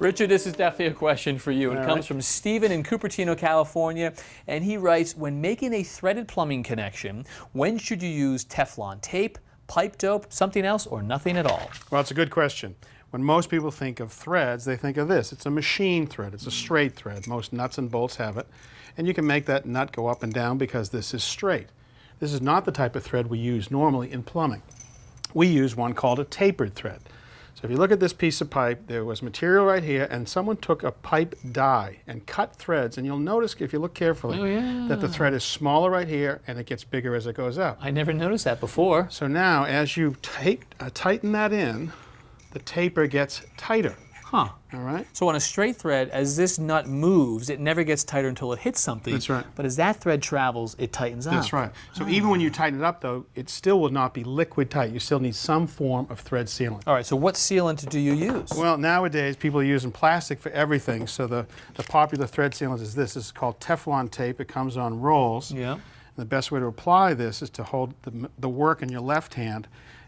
Richard, this is definitely a question for you. It comes from Stephen in Cupertino, California, and he writes, when making a threaded plumbing connection, when should you use Teflon tape, pipe dope, something else, or nothing at all? Well, it's a good question. When most people think of threads, they think of this. It's a machine thread. It's a straight thread. Most nuts and bolts have it. And you can make that nut go up and down because this is straight. This is not the type of thread we use normally in plumbing. We use one called a tapered thread. So if you look at this piece of pipe, there was material right here, and someone took a pipe die and cut threads, and you'll notice, if you look carefully, that the thread is smaller right here, and it gets bigger as it goes up. I never noticed that before. So now, as you tighten that in, the taper gets tighter. Huh. All right? So on a straight thread, as this nut moves, it never gets tighter until it hits something. That's right. But as that thread travels, it tightens up. That's right. So even when you tighten it up, though, it still will not be liquid tight. You still need some form of thread sealant. All right, so what sealant do you use? Well, nowadays, people are using plastic for everything. So the popular thread sealant is this. This is called Teflon tape. It comes on rolls. Yeah. And the best way to apply this is to hold the work in your left hand.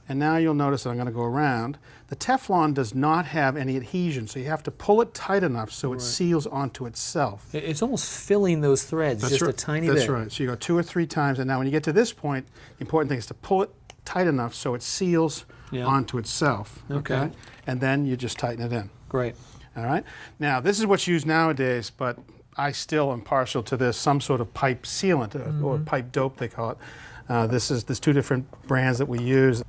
And now you'll notice that I'm going to go around. The Teflon does not have any adhesion, so you have to pull it tight enough so it seals onto itself. It's almost filling those threads just a tiny bit. That's right. So you go 2 or 3 times, and now when you get to this point, the important thing is to pull it tight enough so it seals onto itself. Okay. And then you just tighten it in. Great. All right. Now this is what's used nowadays, but I still am partial to this, some sort of pipe sealant or pipe dope they call it. There's 2 different brands that we use.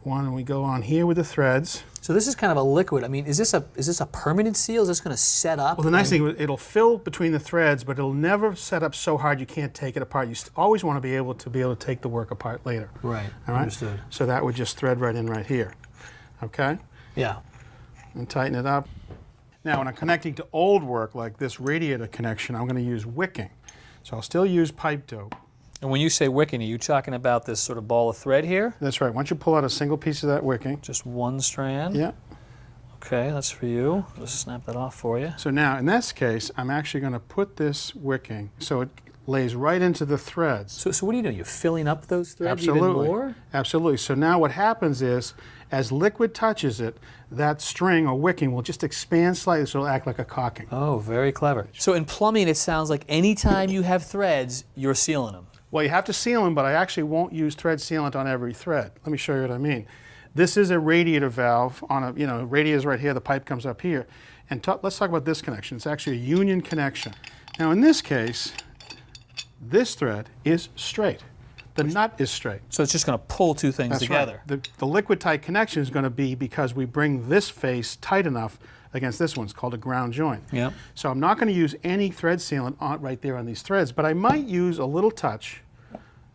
One, we go on here with the threads. So this is kind of a liquid. I mean, is this a permanent seal? Is this going to set up? Well, the nice thing is it'll fill between the threads, but it'll never set up so hard you can't take it apart. You always want to be able to take the work apart later. Right. All right. Understood. So that would just thread right in right here. Okay. Yeah. And tighten it up. Now, when I'm connecting to old work like this radiator connection, I'm going to use wicking. So I'll still use pipe dope. And when you say wicking, are you talking about this sort of ball of thread here? That's right. Once you pull out a single piece of that wicking. Just one strand? Yeah. Okay, that's for you. Just snap that off for you. So now, in this case, I'm actually going to put this wicking so it lays right into the threads. So what are you doing? You're filling up those threads even more? Absolutely. So now what happens is, as liquid touches it, that string or wicking will just expand slightly so it'll act like a caulking. Oh, very clever. So in plumbing, it sounds like anytime you have threads, you're sealing them. Well, you have to seal them, but I actually won't use thread sealant on every thread. Let me show you what I mean. This is a radiator valve on a, radiator's right here, the pipe comes up here. And let's talk about this connection. It's actually a union connection. Now in this case, this thread is straight. The nut is straight. So it's just going to pull 2 things together. Right. The liquid tight connection is going to be because we bring this face tight enough against this one. It's called a ground joint. Yep. So I'm not going to use any thread sealant right there on these threads, but I might use a little touch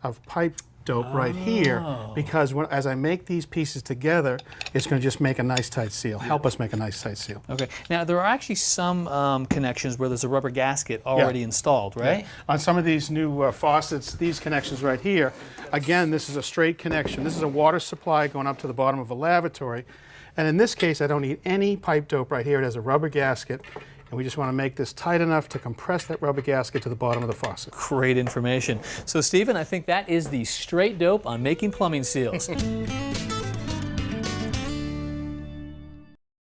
of pipe dope right here, because as I make these pieces together, it's going to just make a nice tight seal, help us make a nice tight seal. Okay. Now there are actually some connections where there's a rubber gasket already installed, right? Yeah. On some of these new faucets, these connections right here, again, this is a straight connection. This is a water supply going up to the bottom of a lavatory. And in this case, I don't need any pipe dope right here. It has a rubber gasket. And we just want to make this tight enough to compress that rubber gasket to the bottom of the faucet. Great information. So Stephen, I think that is the straight dope on making plumbing seals.